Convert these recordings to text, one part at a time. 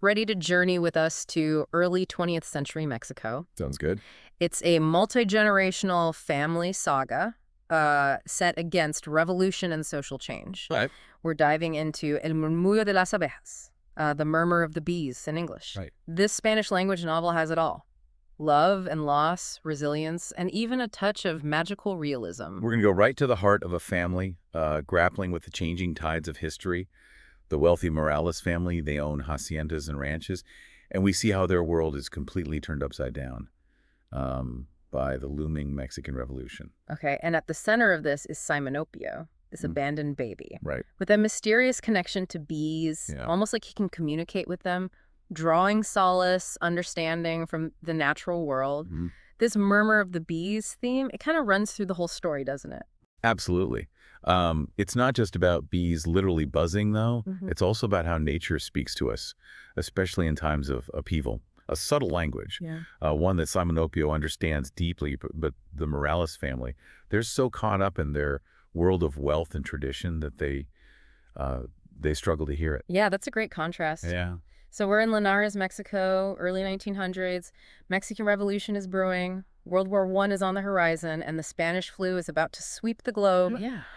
ready to journey with us to early 20th century Mexico. Sounds good. It's a multi-generational family saga set against revolution and social change. Right. We're diving into El Murmur de las Abejas, the Murmur of the Bees in English. Right. This Spanish language novel has it all. Love and loss, resilience, and even a touch of magical realism. We're going to go right to the heart of a family grappling with the changing tides of history. The wealthy Morales family, they own haciendas and ranches, and we see how their world is completely turned upside down by the looming Mexican Revolution. Okay, and at the center of this is Simonopio, this abandoned baby. Right. With a mysterious connection to bees, almost like he can communicate with them, drawing solace, understanding from the natural world. This Murmur of the Bees theme, it kind of runs through the whole story, doesn't it? Absolutely. It's not just about bees literally buzzing, though. It's also about how nature speaks to us, especially in times of upheaval. A subtle language, one that Simonopio understands deeply, but the Morales family, they're so caught up in their world of wealth and tradition that they struggle to hear it. Yeah, that's a great contrast. Yeah. So we're in Linares, Mexico, early 1900s. Mexican Revolution is brewing. World War I is on the horizon, and the Spanish flu is about to sweep the globe.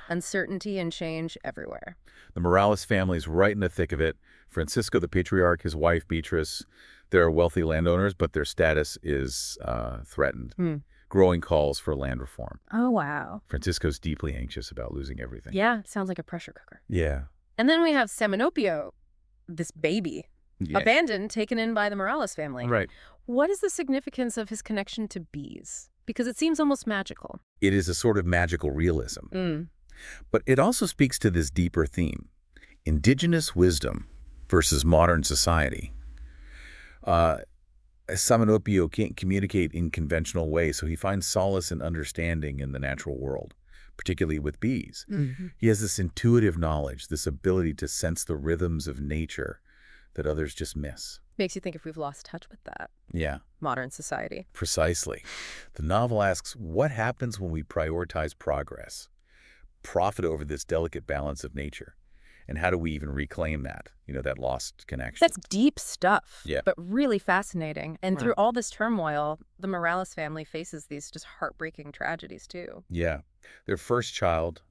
Uncertainty and change everywhere. The Morales family is right in the thick of it. Francisco, the patriarch, his wife, Beatrice, they're wealthy landowners, but their status is threatened. Growing calls for land reform. Oh, wow. Francisco's deeply anxious about losing everything. Yeah, sounds like a pressure cooker. Yeah. And then we have Simonopio, this baby. Abandoned, taken in by the Morales family. Right. What is the significance of his connection to bees? Because it seems almost magical. It is a sort of magical realism. But it also speaks to this deeper theme, indigenous wisdom versus modern society. Simonopio can't communicate in conventional ways, so he finds solace and understanding in the natural world, particularly with bees. He has this intuitive knowledge, this ability to sense the rhythms of nature that others just miss. Makes you think if we've lost touch with that. Yeah. Modern society. Precisely. The novel asks, what happens when we prioritize progress, profit over this delicate balance of nature? And how do we even reclaim that, that lost connection? That's deep stuff, Yeah. but really fascinating. And through all this turmoil, the Morales family faces these just heartbreaking tragedies, too. Yeah. Their first child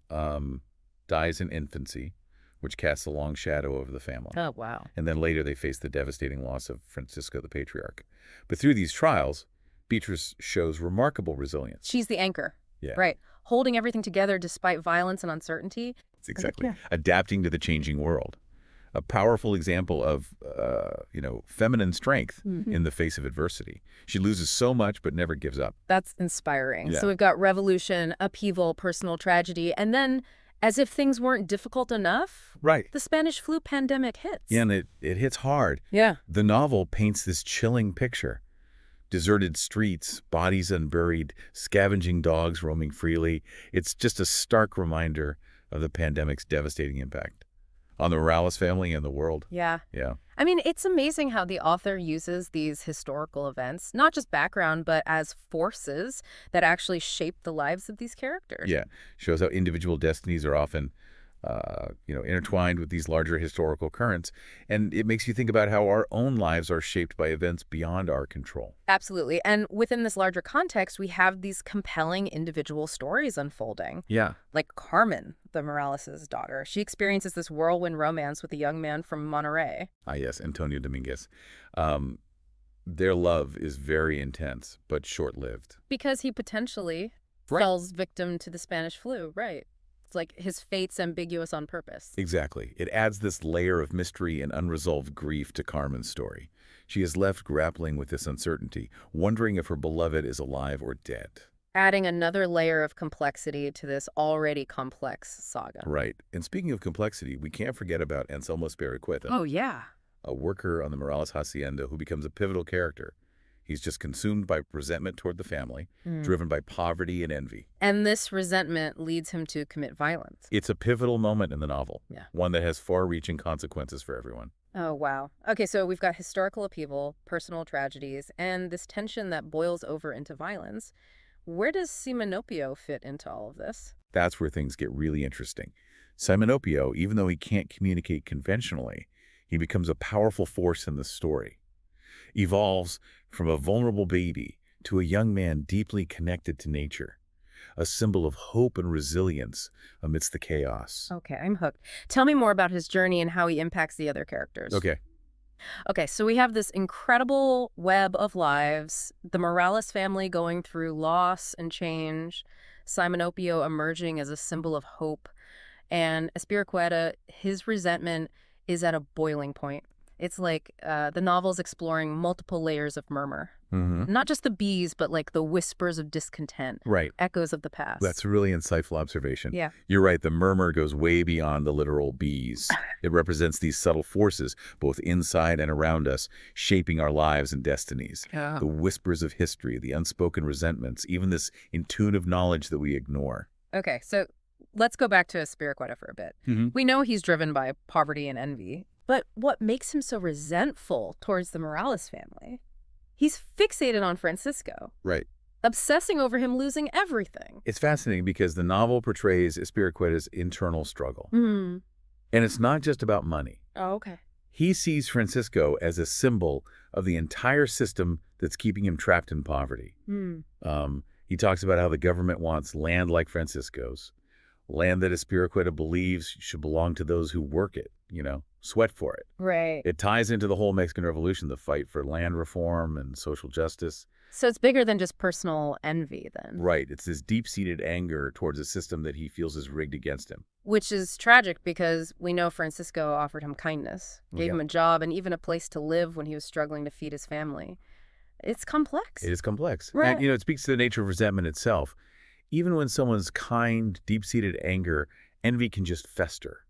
dies in infancy, which casts a long shadow over the family. Oh, wow. And then later they face the devastating loss of Francisco, the patriarch. But through these trials, Beatrice shows remarkable resilience. She's the anchor. Yeah. Right. Holding everything together despite violence and uncertainty. Exactly. Adapting to the changing world. A powerful example of, feminine strength in the face of adversity. She loses so much but never gives up. That's inspiring. Yeah. So we've got revolution, upheaval, personal tragedy, and then, as if things weren't difficult enough, Right. the Spanish flu pandemic hits. Yeah, and it hits hard. Yeah. The novel paints this chilling picture. Deserted streets, bodies unburied, scavenging dogs roaming freely. It's just a stark reminder of the pandemic's devastating impact on the Morales family and the world. Yeah. Yeah. I mean, it's amazing how the author uses these historical events, not just background, but as forces that actually shape the lives of these characters. Yeah. Shows how individual destinies are often, intertwined with these larger historical currents. And it makes you think about how our own lives are shaped by events beyond our control. Absolutely. And within this larger context, we have these compelling individual stories unfolding. Yeah. Like Carmen, the Morales' daughter. She experiences this whirlwind romance with a young man from Monterrey. Ah, yes, Antonio Dominguez. Their love is very intense, but short-lived. Because he potentially falls victim to the Spanish flu, right? It's like his fate's ambiguous on purpose. Exactly. It adds this layer of mystery and unresolved grief to Carmen's story. She is left grappling with this uncertainty, wondering if her beloved is alive or dead. Adding another layer of complexity to this already complex saga. Right. And speaking of complexity, we can't forget about Anselmo Spiricueta. Oh, yeah. A worker on the Morales hacienda who becomes a pivotal character. He's just consumed by resentment toward the family, driven by poverty and envy. And this resentment leads him to commit violence. It's a pivotal moment in the novel, Yeah. one that has far-reaching consequences for everyone. Oh, wow. Okay, so we've got historical upheaval, personal tragedies, and this tension that boils over into violence. Where does Simonopio fit into all of this? That's where things get really interesting. Simonopio, even though he can't communicate conventionally, He becomes a powerful force in the story. Evolves from a vulnerable baby to a young man deeply connected to nature, a symbol of hope and resilience amidst the chaos. Okay, I'm hooked. Tell me more about his journey and how he impacts the other characters. Okay. Okay, so we have this incredible web of lives, the Morales family going through loss and change, Simonopio emerging as a symbol of hope, and Espiricueta, his resentment is at a boiling point. It's like the novel's exploring multiple layers of murmur. Not just the bees, but like the whispers of discontent. Right. Echoes of the past. That's a really insightful observation. Yeah. You're right. The murmur goes way beyond the literal bees. It represents these subtle forces, both inside and around us, shaping our lives and destinies. Yeah. The whispers of history, the unspoken resentments, even this intuitive knowledge that we ignore. Okay, so let's go back to Espiricueta for a bit. We know he's driven by poverty and envy, but what makes him so resentful towards the Morales family? He's fixated on Francisco. Right. Obsessing over him losing everything. It's fascinating because the novel portrays Espiricueta's internal struggle. And it's not just about money. Oh, okay. He sees Francisco as a symbol of the entire system that's keeping him trapped in poverty. He talks about how the government wants land like Francisco's, land that Espiricueta believes should belong to those who work it, sweat for it. Right. It ties into the whole Mexican Revolution, the fight for land reform and social justice. So it's bigger than just personal envy then. Right. It's this deep-seated anger towards a system that he feels is rigged against him. Which is tragic because we know Francisco offered him kindness, gave him a job and even a place to live when he was struggling to feed his family. It's complex. It is complex. Right. And, it speaks to the nature of resentment itself. Even when someone's kind, deep-seated anger, envy can just fester.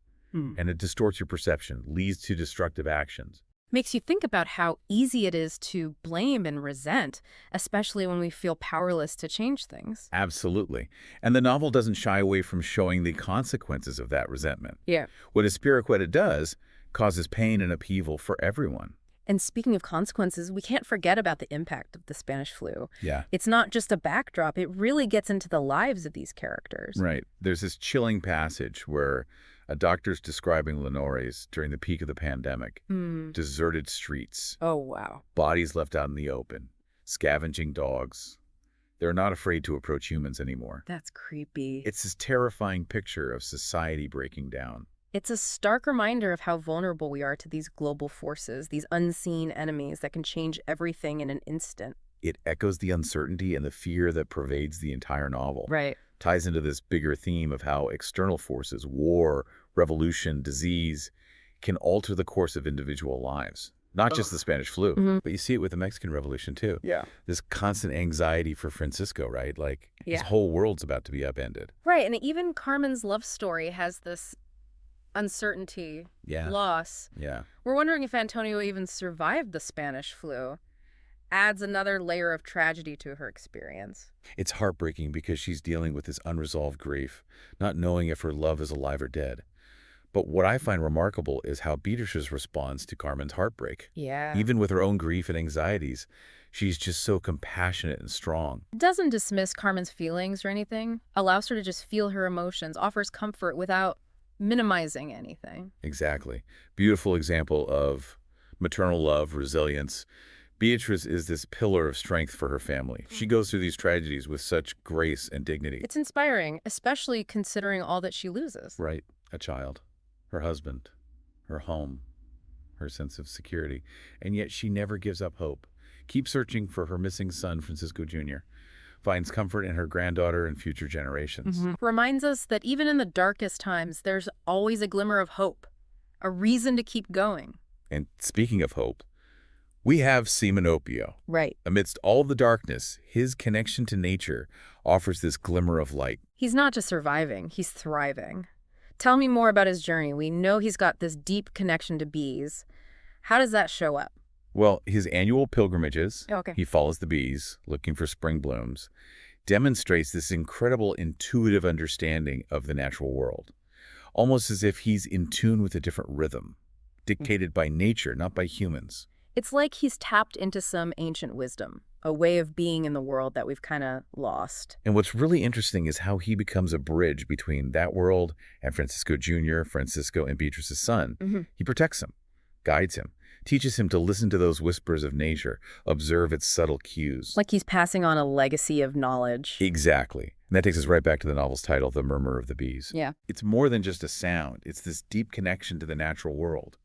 And it distorts your perception, leads to destructive actions. Makes you think about how easy it is to blame and resent, especially when we feel powerless to change things. Absolutely. And the novel doesn't shy away from showing the consequences of that resentment. Yeah. What Espiricueta does causes pain and upheaval for everyone. And speaking of consequences, we can't forget about the impact of the Spanish flu. Yeah. It's not just a backdrop. It really gets into the lives of these characters. Right. There's this chilling passage where a doctor's describing Linares during the peak of the pandemic. Deserted streets. Oh, wow. Bodies left out in the open. Scavenging dogs. They're not afraid to approach humans anymore. That's creepy. It's this terrifying picture of society breaking down. It's a stark reminder of how vulnerable we are to these global forces, these unseen enemies that can change everything in an instant. It echoes the uncertainty and the fear that pervades the entire novel. Right. Ties into this bigger theme of how external forces, war, revolution, disease, can alter the course of individual lives. Not just the Spanish flu, but you see it with the Mexican Revolution too. Yeah. This constant anxiety for Francisco, right? Like his whole world's about to be upended. Right, and even Carmen's love story has this uncertainty, loss. Yeah. We're wondering if Antonio even survived the Spanish flu. Adds another layer of tragedy to her experience. It's heartbreaking because she's dealing with this unresolved grief, not knowing if her love is alive or dead. But what I find remarkable is how Beatrice's responds to Carmen's heartbreak. Yeah. Even with her own grief and anxieties, she's just so compassionate and strong. Doesn't dismiss Carmen's feelings or anything. Allows her to just feel her emotions. Offers comfort without minimizing anything. Exactly. Beautiful example of maternal love, resilience. Beatrice is this pillar of strength for her family. She goes through these tragedies with such grace and dignity. It's inspiring, especially considering all that she loses. Right. A child, her husband, her home, her sense of security. And yet she never gives up hope. Keeps searching for her missing son, Francisco Jr. Finds comfort in her granddaughter and future generations. Reminds us that even in the darkest times, there's always a glimmer of hope. A reason to keep going. And speaking of hope, we have Simonopio. Right. Amidst all the darkness, his connection to nature offers this glimmer of light. He's not just surviving, he's thriving. Tell me more about his journey. We know he's got this deep connection to bees. How does that show up? Well, his annual pilgrimages, Okay. he follows the bees, looking for spring blooms, demonstrates this incredible intuitive understanding of the natural world. Almost as if he's in tune with a different rhythm, dictated by nature, not by humans. It's like he's tapped into some ancient wisdom, a way of being in the world that we've kind of lost. And what's really interesting is how he becomes a bridge between that world and Francisco Jr., Francisco and Beatrice's son. He protects him, guides him, teaches him to listen to those whispers of nature, observe its subtle cues. Like he's passing on a legacy of knowledge. Exactly. And that takes us right back to the novel's title, The Murmur of the Bees. Yeah. It's more than just a sound. It's this deep connection to the natural world,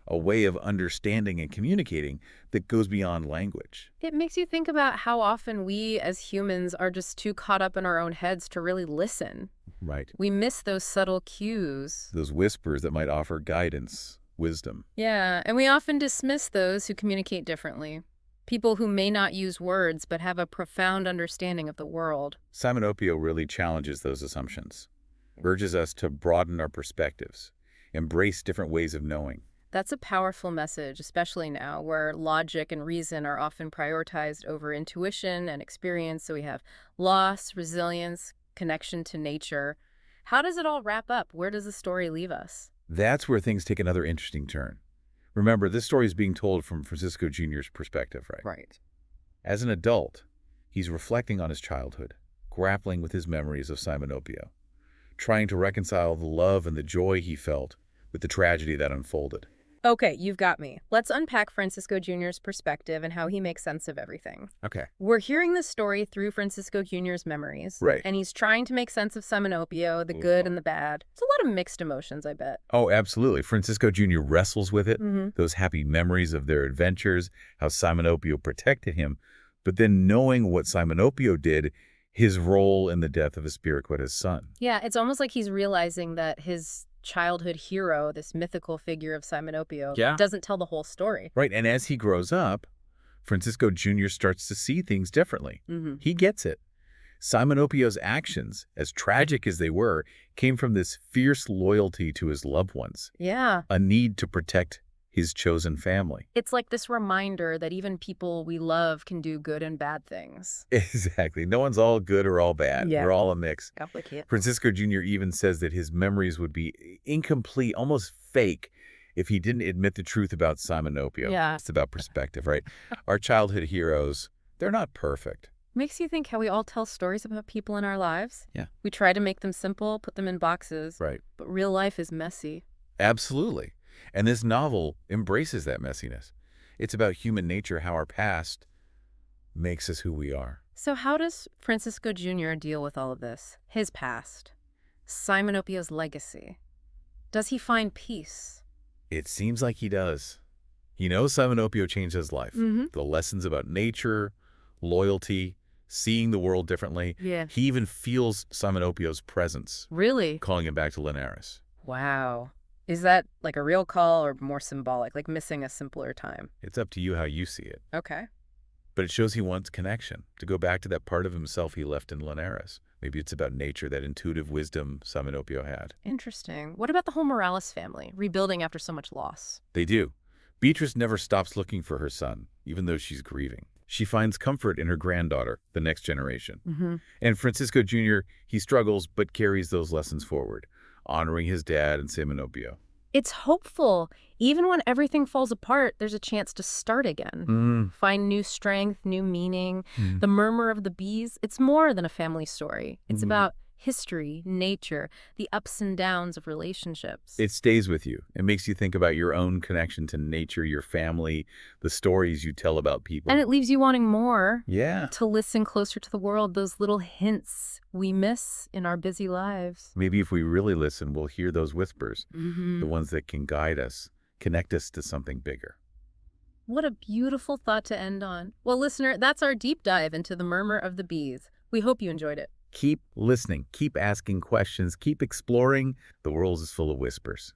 a way of understanding and communicating that goes beyond language. It makes you think about how often we as humans are just too caught up in our own heads to really listen. Right. We miss those subtle cues. Those whispers that might offer guidance, wisdom. Yeah, and we often dismiss those who communicate differently. People who may not use words but have a profound understanding of the world. Simonopio really challenges those assumptions, urges us to broaden our perspectives, embrace different ways of knowing. That's a powerful message, especially now, where logic and reason are often prioritized over intuition and experience. So we have loss, resilience, connection to nature. How does it all wrap up? Where does the story leave us? That's where things take another interesting turn. Remember, this story is being told from Francisco Jr.'s perspective, right? Right. As an adult, he's reflecting on his childhood, grappling with his memories of Simonopio, trying to reconcile the love and the joy he felt with the tragedy that unfolded. Okay, you've got me. Let's unpack Francisco Jr.'s perspective and how he makes sense of everything. Okay. We're hearing this story through Francisco Jr.'s memories. Right. And he's trying to make sense of Simonopio, the good and the bad. It's a lot of mixed emotions, I bet. Oh, absolutely. Francisco Jr. wrestles with it, those happy memories of their adventures, how Simonopio protected him, but then knowing what Simonopio did, his role in the death of Espiricueta's son. Yeah, it's almost like he's realizing that his childhood hero, this mythical figure of Simonopio, doesn't tell the whole story. Right, and as he grows up, Francisco Jr. starts to see things differently. He gets it. Simonopio's actions, as tragic as they were, came from this fierce loyalty to his loved ones. Yeah. A need to protect his chosen family. It's like this reminder that even people we love can do good and bad things. Exactly. No one's all good or all bad. Yeah. We're all a mix. Complicated. Francisco Jr. even says that his memories would be incomplete, almost fake, if he didn't admit the truth about Simonopio. Yeah. It's about perspective, right? Our childhood heroes, they're not perfect. Makes you think how we all tell stories about people in our lives. Yeah. We try to make them simple, put them in boxes. Right. But real life is messy. Absolutely. And this novel embraces that messiness. It's about human nature, how our past makes us who we are. So how does Francisco Jr. deal with all of this? His past, Simonopio's legacy. Does he find peace? It seems like he does. He knows Simonopio changed his life. The lessons about nature, loyalty, seeing the world differently. Yeah. He even feels Simonopio's presence. Really? Calling him back to Linares. Wow. Is that like a real call or more symbolic, like missing a simpler time? It's up to you how you see it. Okay. But it shows he wants connection, to go back to that part of himself he left in Linares. Maybe it's about nature, that intuitive wisdom Simonopio had. Interesting. What about the whole Morales family, rebuilding after so much loss? They do. Beatrice never stops looking for her son, even though she's grieving. She finds comfort in her granddaughter, the next generation. And Francisco Jr., he struggles but carries those lessons forward, honoring his dad and Simonopio. It's hopeful. Even when everything falls apart, there's a chance to start again. Find new strength, new meaning. The Murmur of the Bees, it's more than a family story. It's about history, nature, the ups and downs of relationships. It stays with you. It makes you think about your own connection to nature, your family, the stories you tell about people. And it leaves you wanting more. Yeah. To listen closer to the world, those little hints we miss in our busy lives. Maybe if we really listen, we'll hear those whispers, the ones that can guide us, connect us to something bigger. What a beautiful thought to end on. Well, listener, that's our deep dive into The Murmur of the Bees. We hope you enjoyed it. Keep listening, keep asking questions, keep exploring. The world is full of whispers.